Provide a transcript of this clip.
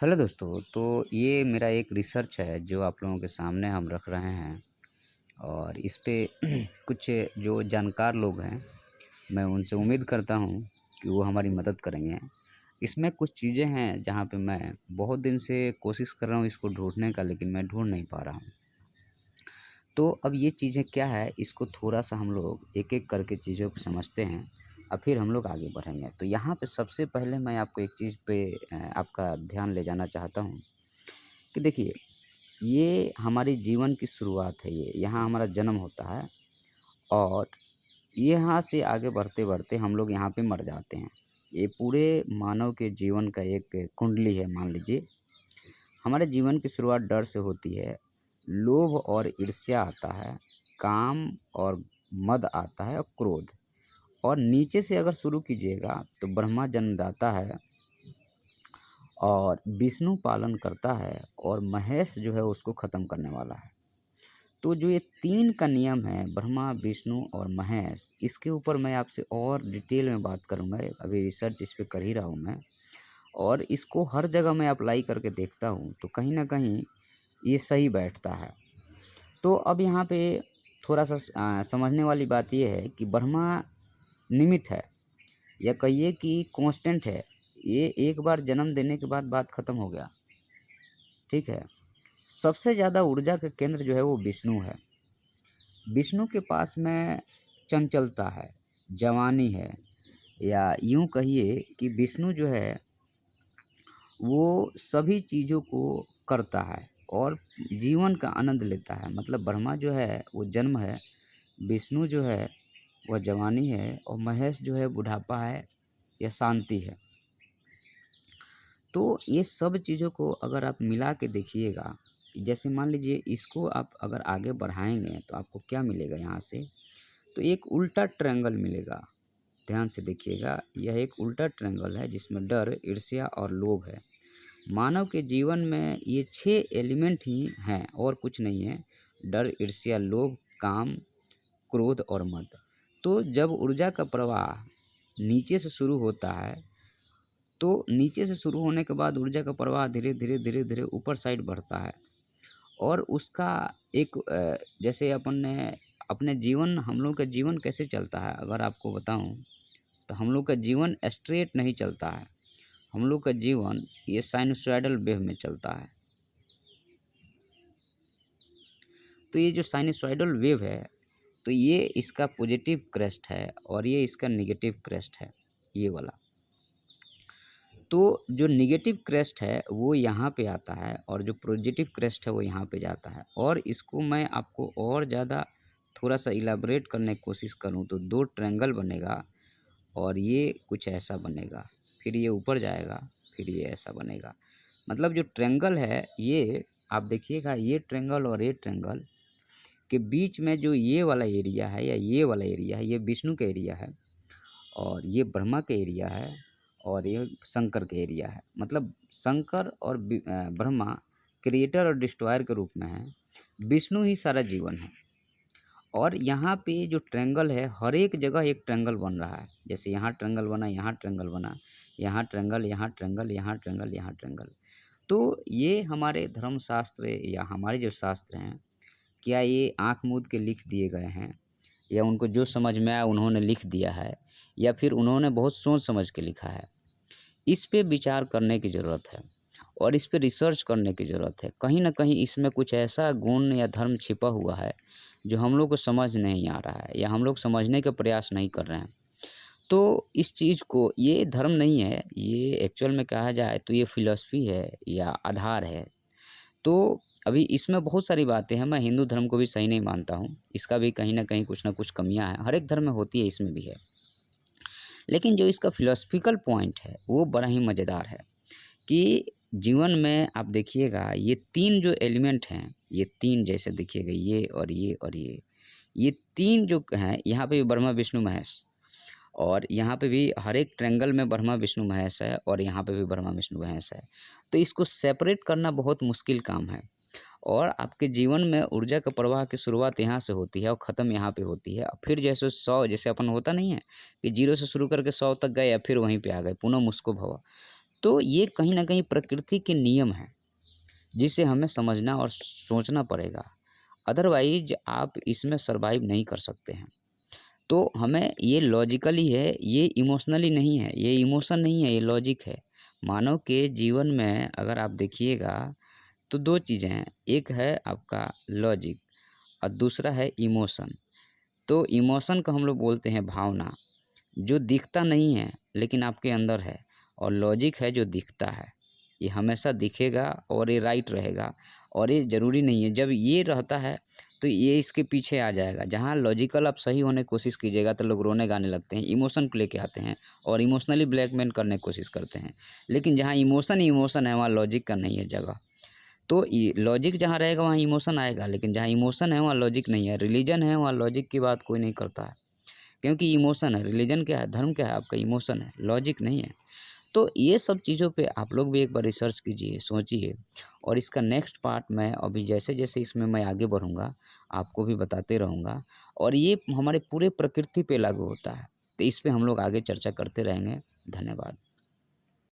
Hello दोस्तों, तो ये मेरा एक रिसर्च है जो आप लोगों के सामने हम रख रहे हैं और इस पे कुछ जो जानकार लोग हैं, मैं उनसे उम्मीद करता हूँ कि वो हमारी मदद करेंगे। इसमें कुछ चीज़ें हैं जहाँ पे मैं बहुत दिन से कोशिश कर रहा हूँ इसको ढूँढने का, लेकिन मैं ढूँढ नहीं पा रहा हूँ। तो अब ये चीज़ें क्या है, इसको थोड़ा-सा हम लोग एक-एक करके चीज़ों को समझते हैं और फिर हम लोग आगे बढ़ेंगे। तो यहाँ पे सबसे पहले मैं आपको एक चीज़ पे आपका ध्यान ले जाना चाहता हूँ कि देखिए, ये हमारे जीवन की शुरुआत है ये, यहाँ हमारा जन्म होता है और यहाँ से आगे बढ़ते-बढ़ते हम लोग यहाँ पे मर जाते हैं। ये पूरे मानव के जीवन का एक कुंडली है मान लीजिए। हमारे जीवन की शुरुआत डर से होती है, लोभ और ईर्ष्या आता है, काम और मद आता है और क्रोध। और नीचे से अगर शुरू कीजिएगा तो ब्रह्मा जन्मदाता है और विष्णु पालन करता है और महेश जो है उसको ख़त्म करने वाला है। तो जो ये 3 का नियम है ब्रह्मा, विष्णु और महेश, इसके ऊपर मैं आपसे और डिटेल में बात करूँगा। अभी रिसर्च इस पे कर ही रहा हूँ मैं और इसको हर जगह मैं अप्लाई करके देखता हूँ, तो कहीं न कहीं ये सही बैठता है। तो अब यहाँ पे थोड़ा-सा समझने वाली बात ये है कि ब्रह्मा निमित्त है या कहिए कि कांस्टेंट है। ये एक बार जन्म देने के बाद बात ख़त्म हो गया, ठीक है? सबसे ज़्यादा ऊर्जा का केंद्र जो है वो विष्णु है। विष्णु के पास में चंचलता है, जवानी है या यूँ कहिए कि विष्णु जो है वो सभी चीज़ों को करता है और जीवन का आनंद लेता है। मतलब ब्रह्मा जो है वो जन्म है, विष्णु जो है वह जवानी है और महेश जो है बुढ़ापा है या शांति है। तो ये सब चीज़ों को अगर आप मिला के देखिएगा, जैसे मान लीजिए इसको आप अगर आगे बढ़ाएँगे तो आपको क्या मिलेगा यहाँ से, तो एक उल्टा ट्रायंगल मिलेगा। ध्यान से देखिएगा, यह एक उल्टा ट्रायंगल है जिसमें डर, ईर्ष्या और लोभ है। मानव के जीवन में ये 6 एलिमेंट ही हैं और कुछ नहीं है। डर, ईर्ष्या, लोभ, काम, क्रोध और मद। तो जब ऊर्जा का प्रवाह नीचे से शुरू होता है, तो नीचे से शुरू होने के बाद ऊर्जा का प्रवाह धीरे-धीरे, धीरे-धीरे ऊपर साइड बढ़ता है और उसका एक जैसे अपन ने अपने जीवन हम लोग का जीवन कैसे चलता है अगर आपको बताऊँ, तो हम लोग का जीवन स्ट्रेट नहीं चलता है। हम लोग का जीवन ये साइनसॉइडल वेव में चलता है। तो ये जो साइनसॉइडल वेव है, तो ये इसका पॉजिटिव क्रेस्ट है और ये इसका नेगेटिव क्रेस्ट है, ये वाला। तो जो नेगेटिव क्रेस्ट है वो यहाँ पे आता है और जो पॉजिटिव क्रेस्ट है वो यहाँ पे जाता है और इसको मैं आपको और ज़्यादा थोड़ा-सा इलैबोरेट करने की कोशिश करूँ तो 2 ट्रायंगल बनेगा और ये कुछ ऐसा बनेगा, फिर ये ऊपर जाएगा, फिर ये ऐसा बनेगा। मतलब जो ट्रायंगल है ये आप देखिएगा, ये ट्रायंगल और ये ट्रायंगल के बीच में जो ये वाला एरिया है या ये वाला एरिया है, ये विष्णु का एरिया है और ये ब्रह्मा का एरिया है और ये शंकर का एरिया है। मतलब शंकर और ब्रह्मा क्रिएटर और डिस्ट्रॉयर के रूप में हैं, विष्णु ही सारा जीवन है। और यहाँ पे जो ट्रायंगल है, हर एक जगह एक ट्रायंगल बन रहा है। जैसे यहाँ ट्रायंगल बना, यहाँ ट्रायंगल बना, यहाँ ट्रायंगल, यहाँ ट्रायंगल, यहाँ ट्रायंगल, यहाँ ट्रायंगल। तो ये हमारे धर्मशास्त्र या हमारे जो शास्त्र हैं, क्या ये आँख मूंद के लिख दिए गए हैं या उनको जो समझ में आया उन्होंने लिख दिया है या फिर उन्होंने बहुत सोच समझ के लिखा है? इस पे विचार करने की ज़रूरत है और इस पे रिसर्च करने की ज़रूरत है। कहीं न कहीं इसमें कुछ ऐसा गुण या धर्म छिपा हुआ है, जो हम लोग को समझ नहीं आ रहा है या हम लोग समझने का प्रयास नहीं कर रहे हैं। तो इस चीज़ को ये धर्म नहीं है, ये एक्चुअल में कहा जाए तो ये फ़िलॉसफ़ी है या आधार है। तो अभी इसमें बहुत सारी बातें हैं, मैं हिंदू धर्म को भी सही नहीं मानता हूँ। इसका भी कहीं न कहीं कुछ न कुछ कमियाँ हैं, हर एक धर्म में होती है, इसमें भी है। लेकिन जो इसका फ़िलॉसफ़िकल पॉइंट है, वो बड़ा ही मज़ेदार है कि जीवन में आप देखिएगा ये 3 जो एलिमेंट हैं, ये 3 जैसे देखिएगा ये और ये और ये 3 जो हैं, यहाँ पे भी ब्रह्मा, विष्णु, महेश और यहाँ पे भी हर एक ट्रायंगल में ब्रह्मा, विष्णु, महेश है और यहाँ पे भी ब्रह्मा, विष्णु, महेश है। तो इसको सेपरेट करना बहुत मुश्किल काम है और आपके जीवन में ऊर्जा का प्रवाह की शुरुआत यहाँ से होती है और ख़त्म यहाँ पे होती है। फिर जैसे 100 जैसे अपन होता नहीं है कि 0 से शुरू करके 100 तक गए या फिर वहीं पे आ गए, पुनः मुस्को भव। तो ये कहीं न कहीं प्रकृति के नियम हैं, जिसे हमें समझना और सोचना पड़ेगा। अदरवाइज़ आप इसमें सर्वाइव नहीं कर सकते हैं। तो हमें ये लॉजिकली है, ये इमोशनली नहीं है, ये इमोशन नहीं है, ये लॉजिक है। मानव के जीवन में अगर आप देखिएगा तो 2 चीज़ें हैं, एक है आपका लॉजिक और दूसरा है इमोशन। तो इमोशन को हम लोग बोलते हैं भावना, जो दिखता नहीं है लेकिन आपके अंदर है, और लॉजिक है जो दिखता है। ये हमेशा दिखेगा और ये राइट रहेगा, और ये ज़रूरी नहीं है, जब ये रहता है तो ये इसके पीछे आ जाएगा। जहाँ लॉजिकल आप सही होने की कोशिश कीजिएगा तो लोग रोने-गाने लगते हैं, इमोशन को लेके आते हैं और इमोशनली ब्लैकमेल करने की कोशिश करते हैं। लेकिन जहाँ इमोशन ही इमोशन है, वहाँ लॉजिक का नहीं है जगह। तो ये लॉजिक जहाँ रहेगा वहाँ इमोशन आएगा, लेकिन जहाँ इमोशन है वहाँ लॉजिक नहीं है। रिलीजन है वहाँ लॉजिक की बात कोई नहीं करता है, क्योंकि इमोशन है। रिलीजन क्या है, धर्म क्या है, आपका इमोशन है, लॉजिक नहीं है। तो ये सब चीज़ों पे आप लोग भी एक बार रिसर्च कीजिए, सोचिए, और इसका नेक्स्ट पार्ट मैं अभी जैसे-जैसे इसमें मैं आगे बढ़ूँगा, आपको भी बताते रहूँगा, और ये हमारे पूरे प्रकृति पे लागू होता है। तो इस पे हम लोग आगे चर्चा करते रहेंगे। धन्यवाद।